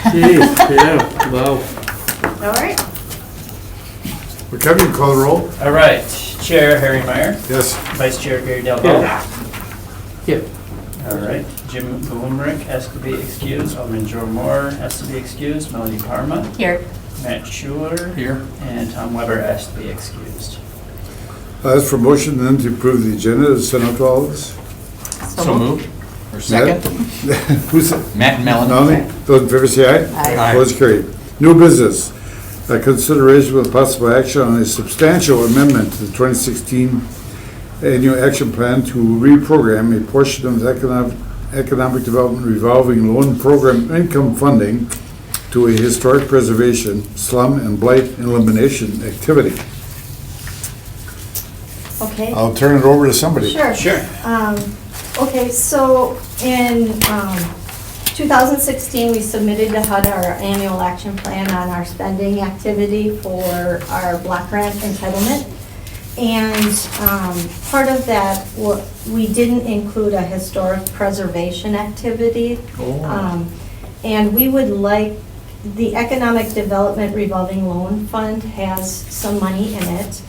Jeez, yeah, wow. All right. Well, Kevin, you call the roll? All right, Chair Harry Meyer, Yes. Vice Chair Gary Delvaux. Yeah. All right, Jim Boomrick has to be excused, Alderman Joe Moore has to be excused, Melanie Parma, Here. Matt Schuler. Here. And Tom Weber has to be excused. As for motion then to approve the agenda as sent out to all of us? So moved. Or second? Who's? Matt and Melanie. Melanie? Those in favor say aye. Aye. Opposed, carried. New business. Consideration with possible action on a substantial amendment to the 2016 annual action plan to reprogram a portion of the economic development revolving loan program income funding to a historic preservation, slum and blight elimination activity. Okay. I'll turn it over to somebody. Sure. Sure. Okay, so in 2016, we submitted to HUD our annual action plan on our spending activity for our block grant entitlement. And part of that, we didn't include a historic preservation activity. And we would like, the Economic Development Revolving Loan Fund has some money in it.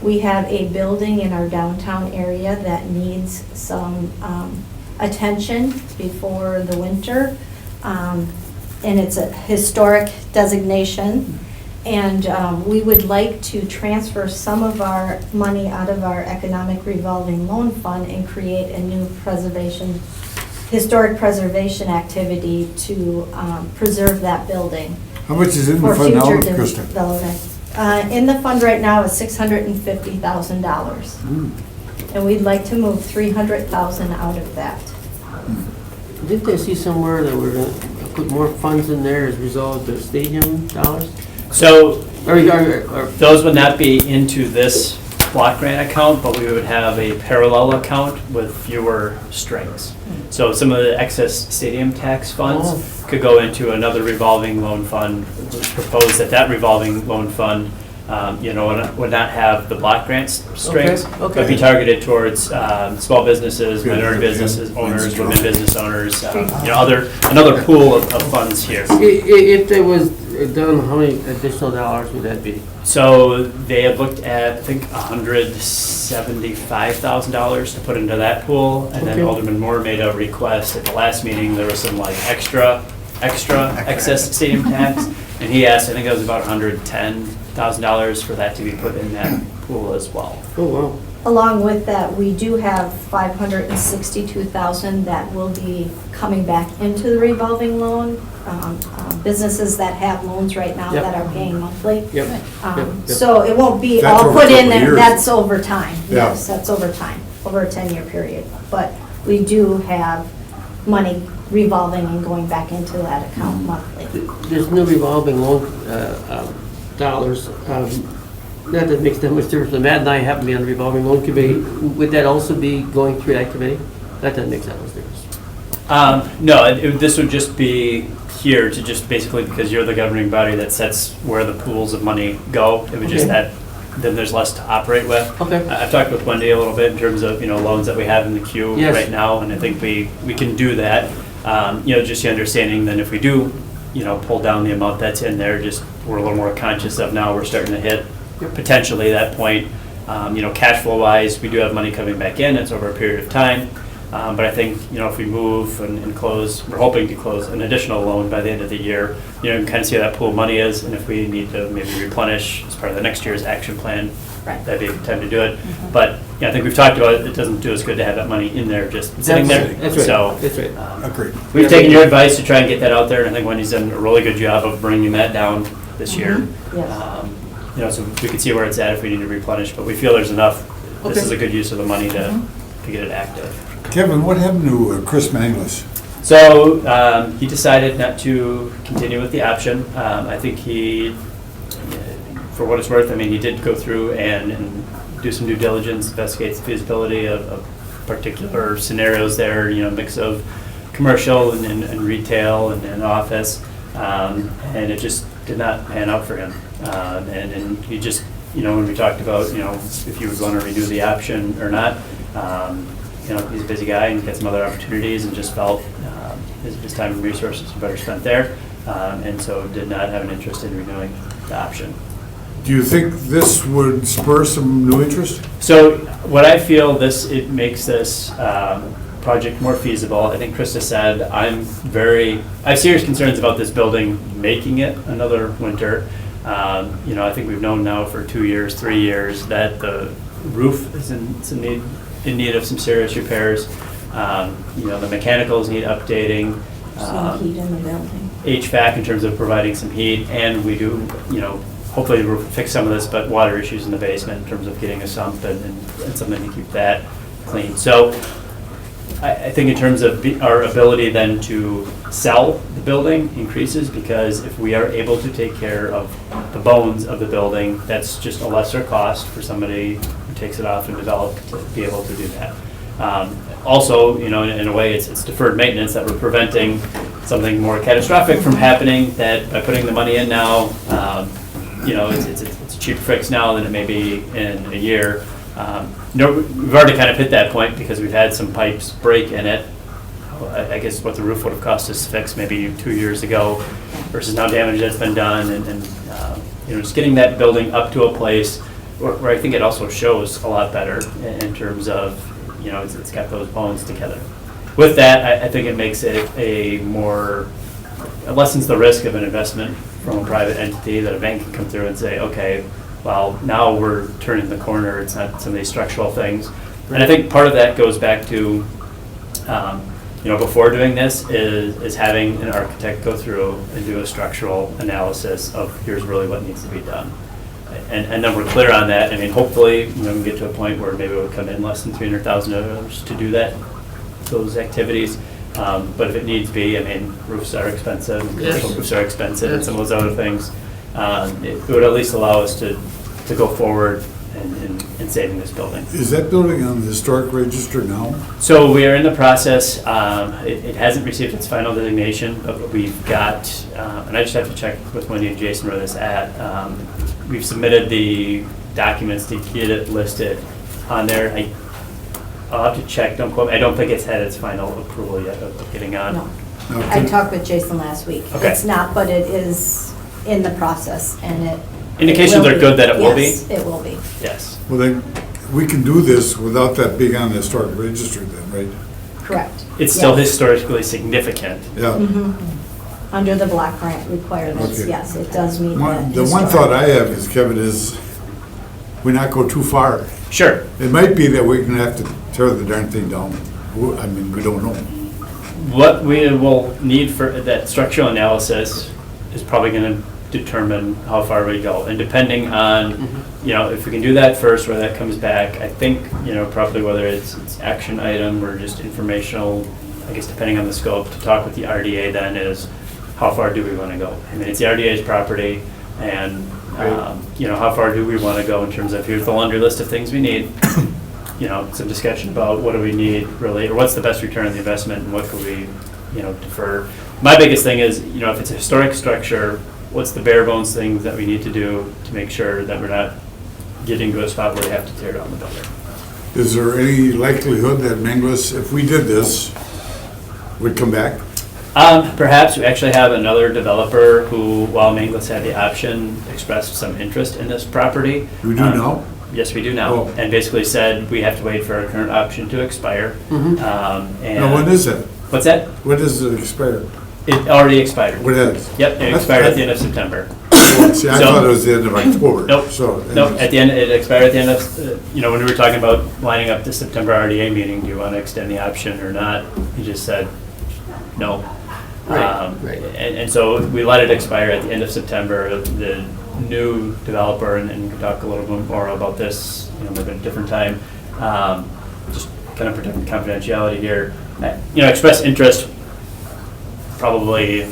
We have a building in our downtown area that needs some attention before the winter. And it's a historic designation. And we would like to transfer some of our money out of our Economic Revolving Loan Fund and create a new historic preservation activity to preserve that building How much is in the for fund now, future Krista? development. In the fund right now is $650,000. And we'd like to move $300,000 out of that. Didn't I see somewhere that we're gonna put more funds in there as a result of the stadium dollars? So Or those would not be into this block grant account, but we would have a parallel account with fewer strings. So some of the excess stadium tax funds could go into another revolving loan fund. It's proposed that revolving loan fund, would not have the block grant strings, Okay. but be targeted towards small businesses, minority businesses, owners, women business owners, another pool of funds here. If there was done, how many additional dollars would that be? So they have looked at, I think, $175,000 to put into that pool, and then Okay. Alderman Moore made a request at the last meeting. There was some like extra excess stadium tax, and he asked, I think it was about $110,000 for that to be put in that pool as well. Oh, wow. Along with that, we do have $562,000 that will be coming back into the revolving loan. Businesses that have loans right now Yep. that are paying monthly. Yep. So it won't be That's all over put a in couple there, years. that's over time. Yeah. Yes, that's over time, over a 10-year period. But we do have money revolving and going back into that account monthly. There's no revolving loan dollars. Not that it makes that much difference, but Matt and I happen to be on the revolving loan committee. Would that also be going through that committee? That doesn't make that much difference. No, this would just be here to just basically, because you're the governing body that sets where the pools of money go. It would just Okay. then there's less to operate with. Okay. I've talked with Wendy a little bit in terms of, loans that we have in the queue Yes. right now, and I think we can do that. Just the understanding then if we do, pull down the amount that's in there, just we're a little more conscious of now we're starting to hit potentially that point. Cash flow wise, we do have money coming back in. It's over a period of time. But I think, if we move and close, we're hoping to close an additional loan by the end of the year. You can kind of see how that pool of money is, and if we need to maybe replenish as part of the next year's action plan, Right. that'd be a good time to do it. But I think we've talked about it doesn't do us good to have that money in there just sitting there. That's right. So That's right. Agreed. we've taken your advice to try and get that out there, and I think Wendy's done a really good job of bringing that down this year. Yes. So we can see where it's at if we need to replenish, but we feel there's enough. This Okay. is a good use of the money to get it active. Kevin, what happened to Chris Manglis? So he decided not to continue with the option. I think for what it's worth, he did go through and do some due diligence, investigate the feasibility of particular scenarios there, mix of commercial and retail and office. And it just did not pan out for him. And he just, when we talked about, if you would want to renew the option or not, he's a busy guy and got some other opportunities and just felt his time and resources were better spent there. and so did not have an interest in renewing the option. Do you think this would spur some new interest? So what I feel it makes this project more feasible. I think Krista said, I have serious concerns about this building making it another winter. I think we've known now for 2 years, 3 years that the roof is in need of some serious repairs. The mechanicals need updating. Some heat in the building. HVAC in terms of providing some heat, and we do, hopefully the roof will fix some of this, but water issues in the basement in terms of getting a sump and something to keep that clean. So I think in terms of our ability then to sell the building increases, because if we are able to take care of the bones of the building, that's just a lesser cost for somebody who takes it off and develop to be able to do that. Also, in a way, it's deferred maintenance that we're preventing something more catastrophic from happening, that by putting the money in now, it's a cheaper fix now than it may be in a year. We've already kind of hit that point because we've had some pipes break in it. I guess what the roof would have cost us to fix maybe 2 years ago versus now damage that's been done, and just getting that building up to a place where I think it also shows a lot better in terms of, it's got those bones together. With that, I think it makes it it lessens the risk of an investment from a private entity, that a bank can come through and say, okay, well, now we're turning the corner, it's not some of these structural things. And I think part of that goes back to, before doing this is having an architect go through and do a structural analysis of here's really what needs to be done. And then we're clear on that. I mean, hopefully, we can get to a point where maybe it would come in less than $300,000 to do those activities. But if it needs be, roofs are expensive, and commercial roofs are expensive, and some of those other things. It would at least allow us to go forward in saving this building. Is that building on the historic register now? So we are in the process. It hasn't received its final designation, but we've got, and I just have to check with Wendy and Jason where this is at. We've submitted the documents to get it listed on there. I'll have to check, don't quote me. I don't think it's had its final approval yet of getting on. No. Okay. I talked with Jason last week. Okay. It's not, but it is in the process, and it. Indications will are be. good that it will be? Yes, it will be. Yes. Well, then, we can do this without that being on the historic register then, right? Correct. It's still Yes. historically significant. Yeah. Under the block grant requirements, Okay. yes, it does meet that. The one thought I have is, Kevin, is we not go too far. Sure. It might be that we're gonna have to tear the darn thing down. We don't know. What we will need for that structural analysis is probably going to determine how far we go. And depending on, if we can do that first, where that comes back, I think, probably whether it's action item or just informational, I guess depending on the scope, to talk with the RDA then is how far do we want to go? It's the RDA's property, and, how far do we want to go in terms of here's the laundry list of things we need. Some discussion about what do we need really, or what's the best return on the investment, and what could we, defer. My biggest thing is, if it's a historic structure, what's the bare bones things that we need to do to make sure that we're not getting to a spot where we have to tear down the building? Is there any likelihood that Manglis, if we did this, would come back? Perhaps. We actually have another developer who, while Manglis had the option, expressed some interest in this property. We do now? Yes, we do now, Oh. and basically said we have to wait for our current option to expire. Now, when is that? What's that? When does it expire? It already expired. What is? Yep, it expired at the end of September. See, I So- thought it was the end of October. Nope. So. Nope, at the end, it expired at the end of, when we were talking about lining up the September RDA meeting, do you want to extend the option or not? He just said, no. Right. And so we let it expire at the end of September. The new developer, and we can talk a little bit more about this, maybe at a different time, just kind of protecting confidentiality here, expressed interest probably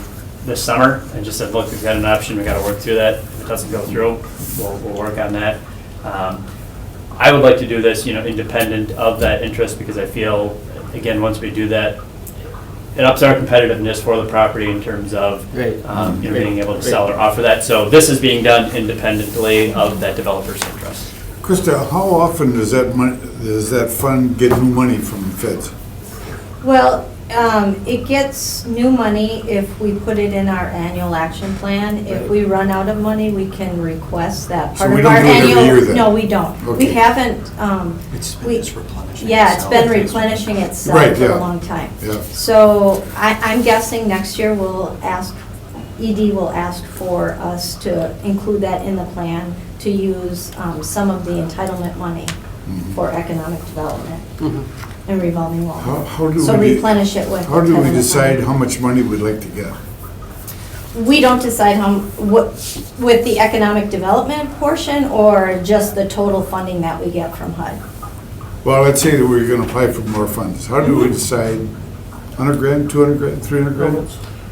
this summer, and just said, look, we've got an option, we got to work through that. If it doesn't go through, we'll work on that. I would like to do this, independent of that interest, because I feel, again, once we do that, it ups our competitiveness for the property in terms of, Right. being able to sell or offer that. So this is being done independently of that developer's interest. Krista, how often does that fund get new money from the feds? Well, It gets new money if we put it in our annual action plan. If we run out of money, we can request that So part we of don't our do it every annual. year then? No, we don't. We Okay. haven't, It's we- just replenishing. yeah, it's been itself. replenishing itself Right, for yeah. a long time. Yeah. So I'm guessing next year we'll ask, ED will ask for us to include that in the plan to use some of the entitlement money for economic development and revolving loan. How do So we, replenish it with. how do we entitlement decide money. how much money we'd like to get? We don't decide with the economic development portion or just the total funding that we get from HUD. Well, let's say that we're gonna apply for more funds. How do we decide? 100 grand, 200 grand, 300 grand?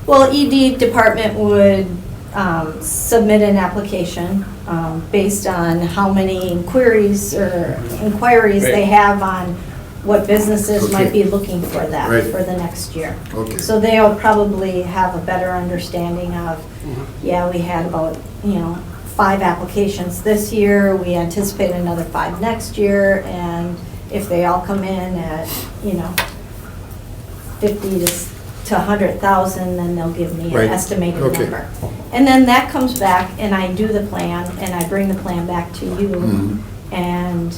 Well, ED department would submit an application based on how many inquiries they have on what businesses might be looking for that Right. for the next year. Okay. So they'll probably have a better understanding of, yeah, we had about, 5 applications this year, we anticipate another 5 next year, and if they all come in at, 50 to 100,000, then they'll give me Right. an estimated Okay. number. And then that comes back, and I do the plan, and I bring the plan back to you, Mhm. and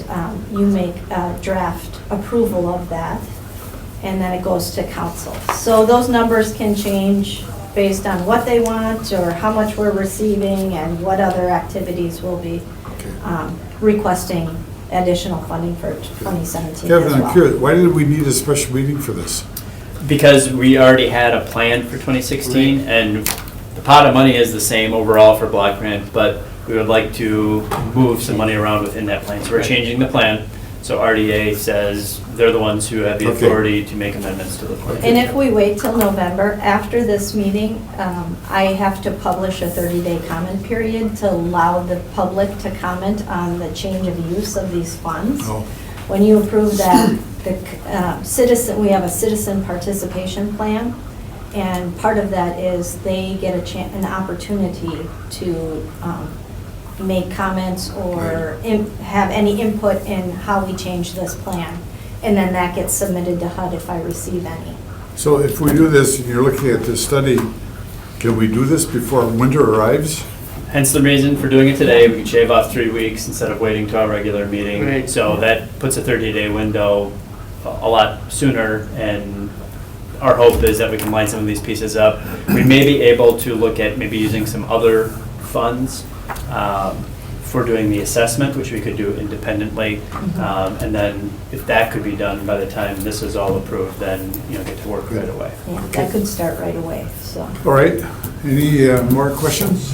you make a draft approval of that, and then it goes to council. So those numbers can change based on what they want, or how much we're receiving, and what other activities we'll be requesting additional funding for 2017 as Kevin, well. I'm curious, why did we need a special meeting for this? Because we already had a plan for 2016, and the pot of money is the same overall for block grant, but we would like to move some money around within that plan. So we're changing the plan. So RDA says they're the ones who have the Okay. authority to make amendments to the plan. And if we wait till November, after this meeting, I have to publish a 30-day comment period to allow the public to comment on the change of use of these funds. Oh. When you approve that, the we have a citizen participation plan, and part of that is they get an opportunity to make comments or have any input in how we change this plan. And then that gets submitted to HUD if I receive any. So if we do this, and you're looking at this study, can we do this before winter arrives? Hence the reason for doing it today. We can shave off 3 weeks instead of waiting to our regular meeting. Right. So that puts a 30-day window a lot sooner, and our hope is that we can line some of these pieces up. We may be able to look at maybe using some other funds for doing the assessment, which we could do independently. And then if that could be done by the time this is all approved, then, get to work right away. Yeah, that could start right away, so. All right, any more questions?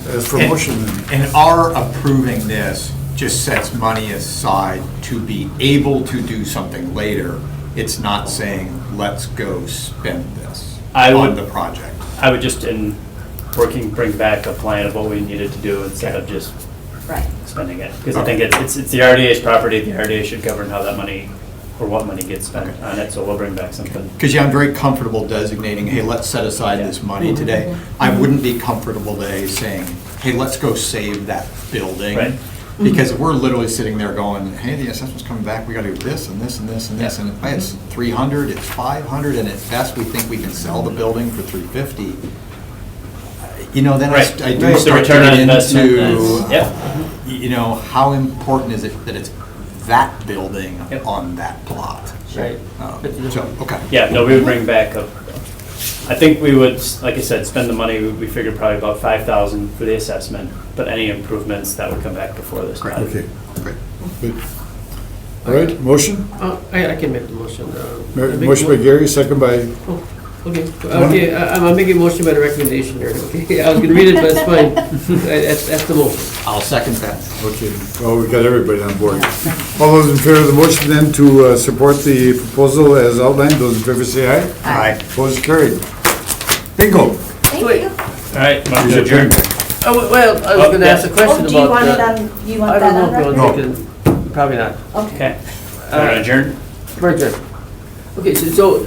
As for motion, then. And our approving this just sets money aside to be able to do something later. It's not saying, let's go spend this I on would- the project. I would just, in working, bring back a plan of what we needed to do instead of just Right. spending it. Because I think it's the RDA's property, the RDA should govern how that money, or what money gets spent on it, so we'll bring back something. Because I'm very comfortable designating, hey, let's set aside this money today. I wouldn't be comfortable today saying, hey, let's go save that building. Right. Because we're literally sitting there going, hey, the assessment's coming back, we gotta do this and this and this and this, and if it's 300, it's 500, and at best, we think we can sell the building for 350. Then Right. I do Right. The start to return on get investment into, Yep. how important is it that it's that building Yep. on that plot? Right. So, okay. Yeah, no, we would bring back I think we would, like I said, spend the money, we figured probably about 5,000 for the assessment, but any improvements, that would come back before this. Great. Okay, Great. good. All right, motion? I can make the motion. Motion by Gary, second by, Okay, I'm making a motion by the recommendation here, okay? I was gonna read it, but it's fine. That's the motion. I'll second that. okay, well, we got everybody on board. All those in favor of the motion then to support the proposal as outlined, those in favor say aye. Aye. Opposed, carried. Bingo. Thank Wait. you. All right, motion to adjourn. Oh, well, I was gonna ask a question Oh, do you about. want it on, you want I that don't on know if you record? want to take it, probably not. Okay. Okay. Adjourn? We're adjourned. Okay, so